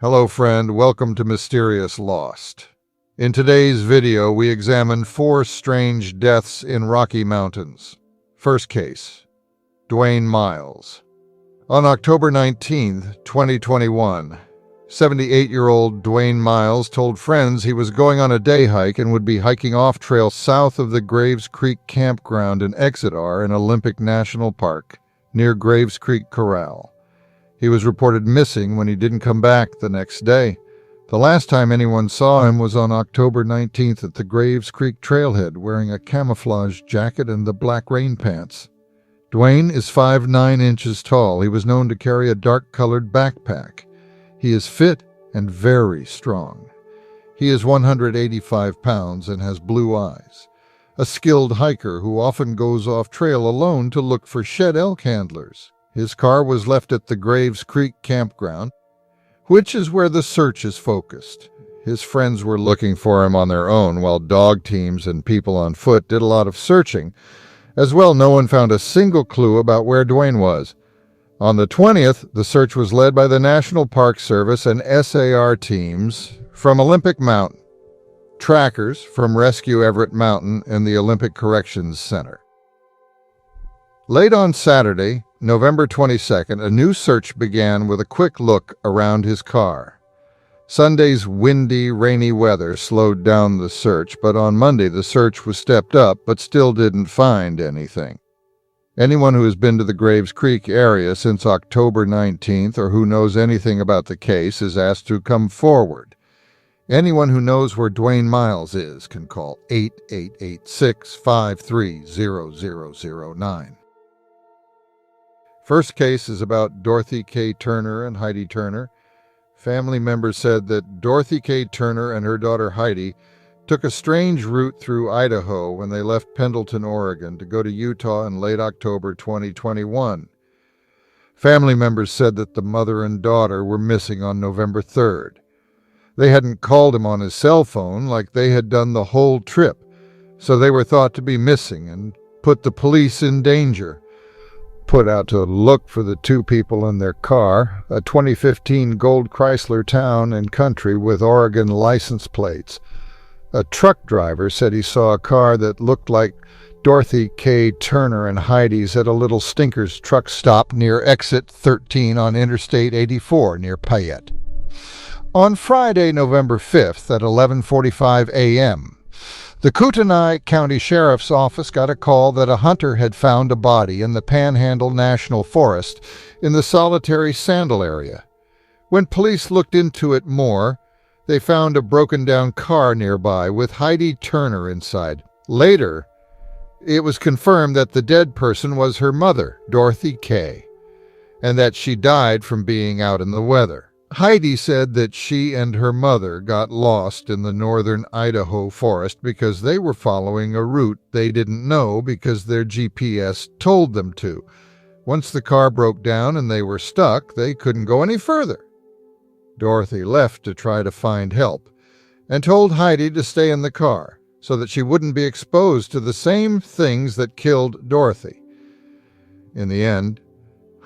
Hello friend, welcome to Mysterious Lost. In today's video, we examine 4 strange deaths in Rocky Mountains. First case, Dwayne Miles. On October 19, 2021, 78-year-old Dwayne Miles told friends he was going on a day hike and would be hiking off-trail south of the Graves Creek campground in Exeter in Olympic National Park, near Graves Creek Corral. He was reported missing when he didn't come back the next day. The last time anyone saw him was on October 19th at the Graves Creek trailhead, wearing a camouflage jacket and the black rain pants. Dwayne is 5'9" inches tall. He was known to carry a dark-colored backpack. He is fit and very strong. He is 185 pounds and has blue eyes. A skilled hiker who often goes off-trail alone to look for shed elk handlers. His car was left at the Graves Creek campground, which is where the search is focused. His friends were looking for him on their own, while dog teams and people on foot did a lot of searching. As well, no one found a single clue about where Dwayne was. On the 20th, the search was led by the National Park Service and SAR teams from Olympic Mountain, trackers from Rescue Everett Mountain and the Olympic Corrections Center. Late on Saturday, November 22nd, a new search began with a quick look around his car. Sunday's windy, rainy weather slowed down the search, but on Monday the search was stepped up but still didn't find anything. Anyone who has been to the Graves Creek area since October 19th or who knows anything about the case is asked to come forward. Anyone who knows where Dwayne Miles is can call 888-653-0009. First case is about Dorothy K. Turner and Heidi Turner. Family members said that Dorothy K. Turner and her daughter Heidi took a strange route through Idaho when they left Pendleton, Oregon, to go to Utah in late October 2021. Family members said that the mother and daughter were missing on November 3rd. They hadn't called him on his cell phone like they had done the whole trip, so they were thought to be missing and put the police in danger. Put out to look for the 2 people in their car, a 2015 Gold Chrysler Town and Country with Oregon license plates. A truck driver said he saw a car that looked like Dorothy K. Turner and Heidi's at a little Stinkers truck stop near Exit 13 on Interstate 84 near Payette. On Friday, November 5th at 11:45 a.m., the Kootenai County Sheriff's Office got a call that a hunter had found a body in the Panhandle National Forest in the Solitary Sandal area. When police looked into it more, they found a broken-down car nearby with Heidi Turner inside. Later, it was confirmed that the dead person was her mother, Dorothy K., and that she died from being out in the weather. Heidi said that she and her mother got lost in the northern Idaho forest because they were following a route they didn't know because their GPS told them to. Once the car broke down and they were stuck, they couldn't go any further. Dorothy left to try to find help and told Heidi to stay in the car so that she wouldn't be exposed to the same things that killed Dorothy. In the end,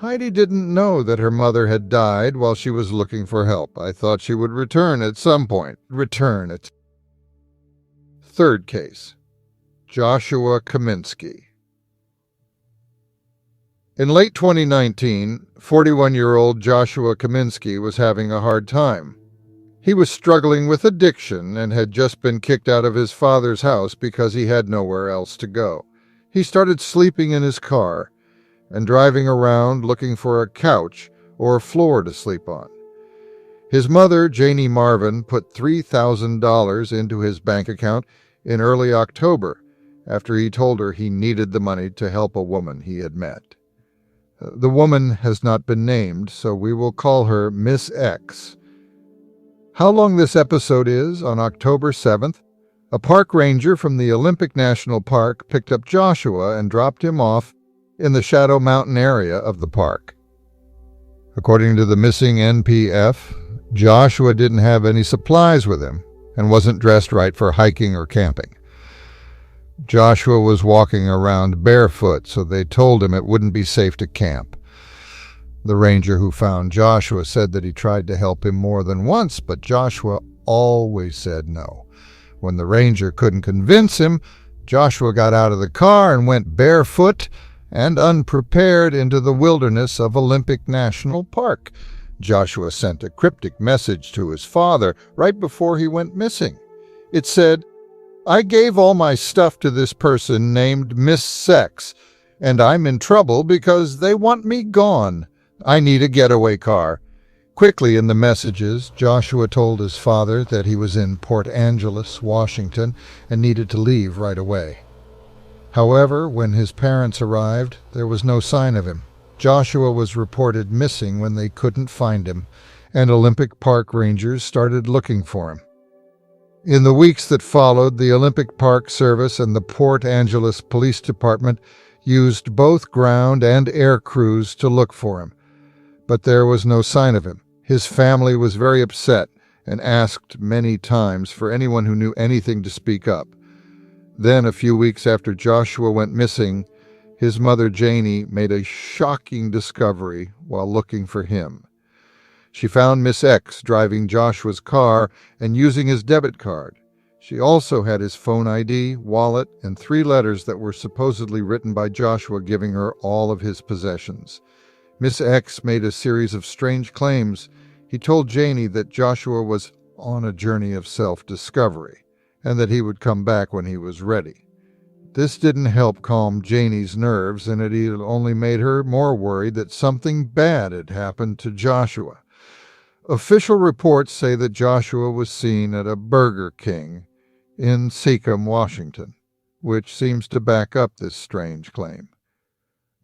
Heidi didn't know that her mother had died while she was looking for help. I thought she would return at some point. Third case, Joshua Simiskey. In late 2019, 41-year-old Joshua Simiskey was having a hard time. He was struggling with addiction and had just been kicked out of his father's house because he had nowhere else to go. He started sleeping in his car and driving around looking for a couch or a floor to sleep on. His mother, Janie Marvin, put $3,000 into his bank account in early October after he told her he needed the money to help a woman he had met. The woman has not been named, so we will call her Miss X. How long this episode is, on October 7th, a park ranger from the Olympic National Park picked up Joshua and dropped him off in the Shadow Mountain area of the park. According to the missing NPF, Joshua didn't have any supplies with him and wasn't dressed right for hiking or camping. Joshua was walking around barefoot, so they told him it wouldn't be safe to camp. The ranger who found Joshua said that he tried to help him more than once, but Joshua always said no. When the ranger couldn't convince him, Joshua got out of the car and went barefoot and unprepared into the wilderness of Olympic National Park. Joshua sent a cryptic message to his father right before he went missing. It said, "I gave all my stuff to this person named Miss Sex, and I'm in trouble because they want me gone. I need a getaway car." Quickly in the messages, Joshua told his father that he was in Port Angeles, Washington, and needed to leave right away. However, when his parents arrived, there was no sign of him. Joshua was reported missing when they couldn't find him, and Olympic Park rangers started looking for him. In the weeks that followed, the Olympic Park Service and the Port Angeles Police Department used both ground and air crews to look for him. But there was no sign of him. His family was very upset and asked many times for anyone who knew anything to speak up. Then, a few weeks after Joshua went missing, his mother Janie made a shocking discovery while looking for him. She found Miss X driving Joshua's car and using his debit card. She also had his phone ID, wallet, and 3 letters that were supposedly written by Joshua giving her all of his possessions. Miss X made a series of strange claims. He told Janie that Joshua was on a journey of self-discovery and that he would come back when he was ready. This didn't help calm Janie's nerves, and it only made her more worried that something bad had happened to Joshua. Official reports say that Joshua was seen at a Burger King in Seacom, Washington, which seems to back up this strange claim.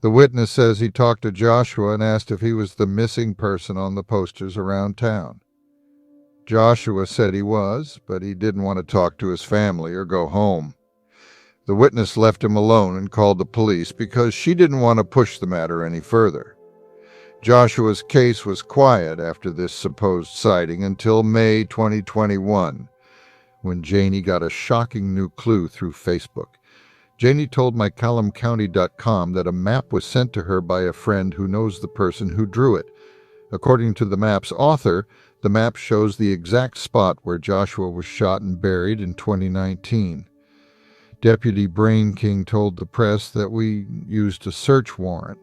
The witness says he talked to Joshua and asked if he was the missing person on the posters around town. Joshua said he was, but he didn't want to talk to his family or go home. The witness left him alone and called the police because she didn't want to push the matter any further. Joshua's case was quiet after this supposed sighting until May 2021, when Janie got a shocking new clue through Facebook. Janie told McCallumCounty.com that a map was sent to her by a friend who knows the person who drew it. According to the map's author, the map shows the exact spot where Joshua was shot and buried in 2019. Deputy Brain King told the press that we used a search warrant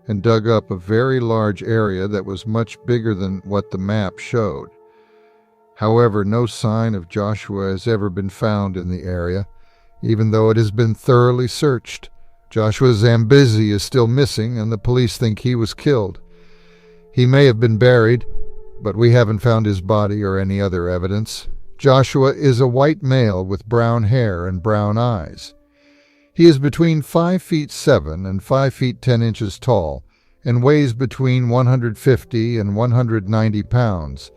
and dug up a very large area that was much bigger than what the map showed. However, no sign of Joshua has ever been found in the area, even though it has been thoroughly searched. Joshua Zambezi is still missing, and the police think he was killed. He may have been buried, but we haven't found his body or any other evidence. Joshua is a white male with brown hair and brown eyes. He is between 5 feet 7 and 5 feet 10 inches tall and weighs between 150 and 190 pounds.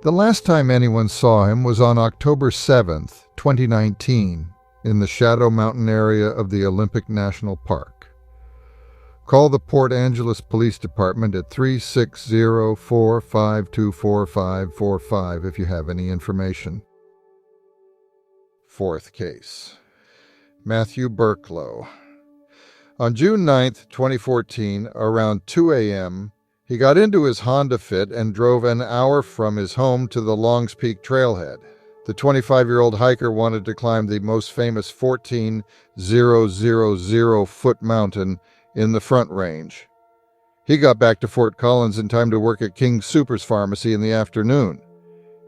The last time anyone saw him was on October 7th, 2019, in the Shadow Mountain area of the Olympic National Park. Call the Port Angeles Police Department at 360-452-4545 if you have any information. 4th case. Matthew Burklow. On June 9, 2014, around 2 a.m., he got into his Honda Fit and drove an hour from his home to the Longs Peak trailhead. The 25-year-old hiker wanted to climb the most famous 14,000-foot mountain in the Front Range. He got back to Fort Collins in time to work at King Soopers Pharmacy in the afternoon.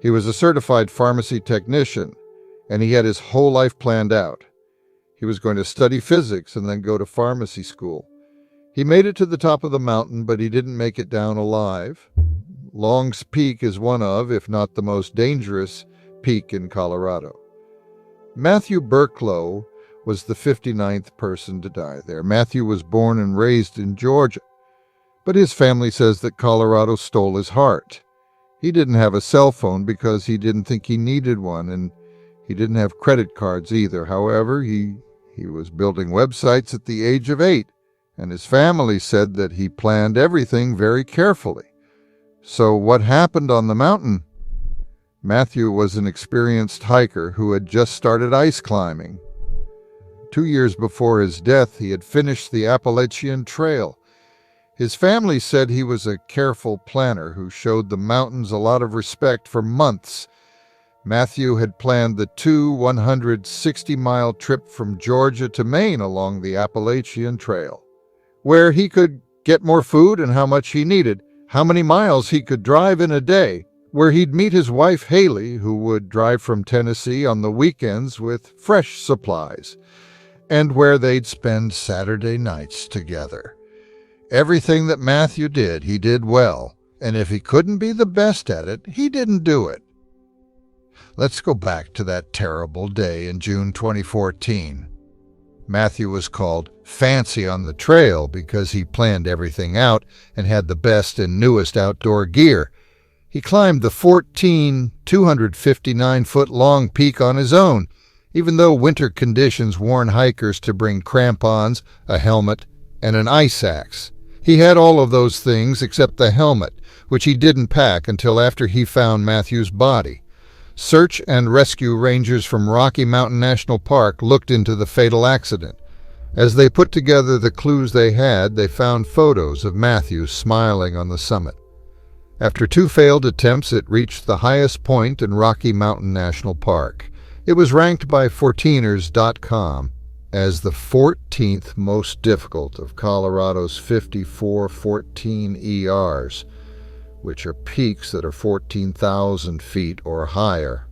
He was a certified pharmacy technician, and he had his whole life planned out. He was going to study physics and then go to pharmacy school. He made it to the top of the mountain, but he didn't make it down alive. Longs Peak is one of, if not the most dangerous, peak in Colorado. Matthew Burklow was the 59th person to die there. Matthew was born and raised in Georgia, but his family says that Colorado stole his heart. He didn't have a cell phone because he didn't think he needed one, and he didn't have credit cards either. However, he was building websites at the age of 8, and his family said that he planned everything very carefully. So what happened on the mountain? Matthew was an experienced hiker who had just started ice climbing. 2 years before his death, he had finished the Appalachian Trail. His family said he was a careful planner who showed the mountains a lot of respect for months. Matthew had planned the 160-mile trip from Georgia to Maine along the Appalachian Trail, where he could get more food and how much he needed, how many miles he could drive in a day, where he'd meet his wife Haley, who would drive from Tennessee on the weekends with fresh supplies, and where they'd spend Saturday nights together. Everything that Matthew did, he did well, and if he couldn't be the best at it, he didn't do it. Let's go back to that terrible day in June 2014. Matthew was called fancy on the trail because he planned everything out and had the best and newest outdoor gear. He climbed the 259-foot-long peak on his own, even though winter conditions warned hikers to bring crampons, a helmet, and an ice axe. He had all of those things except the helmet, which he didn't pack until after he found Matthew's body. Search and rescue rangers from Rocky Mountain National Park looked into the fatal accident. As they put together the clues they had, they found photos of Matthew smiling on the summit. After 2 failed attempts, it reached the highest point in Rocky Mountain National Park. It was ranked by Fortiners.com as the 14th most difficult of Colorado's 54 14 ERs, which are peaks that are 14,000 feet or higher.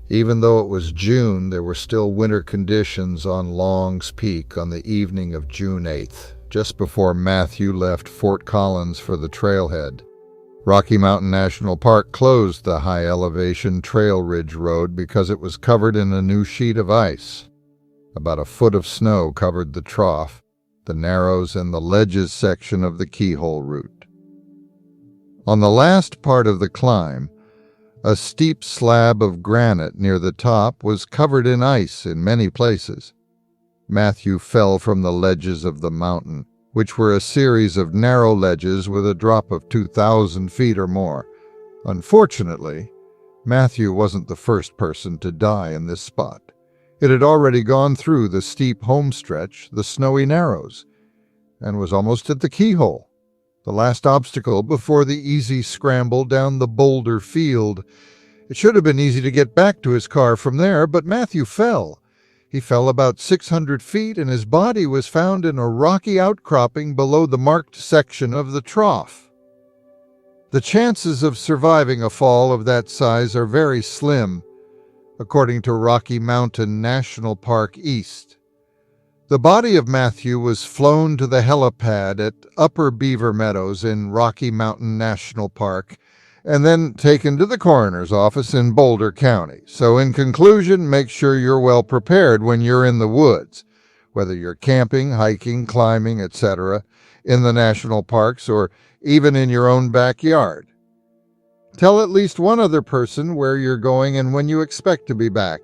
Even though it was June, there were still winter conditions on Long's Peak on the evening of June 8th, just before Matthew left Fort Collins for the trailhead. Rocky Mountain National Park closed the high-elevation Trail Ridge Road because it was covered in a new sheet of ice. About a foot of snow covered the trough, the narrows, and the ledges section of the Keyhole route. On the last part of the climb, a steep slab of granite near the top was covered in ice in many places. Matthew fell from the ledges of the mountain, which were a series of narrow ledges with a drop of 2,000 feet or more. Unfortunately, Matthew wasn't the first person to die in this spot. It had already gone through the steep homestretch, the Snowy Narrows, and was almost at the Keyhole, the last obstacle before the easy scramble down the boulder field. It should have been easy to get back to his car from there, but Matthew fell. He fell about 600 feet, and his body was found in a rocky outcropping below the marked section of the trough. The chances of surviving a fall of that size are very slim, according to Rocky Mountain National Park East. The body of Matthew was flown to the helipad at Upper Beaver Meadows in Rocky Mountain National Park and then taken to the coroner's office in Boulder County. So in conclusion, make sure you're well prepared when you're in the woods, whether you're camping, hiking, climbing, etc., in the national parks or even in your own backyard. Tell at least one other person where you're going and when you expect to be back.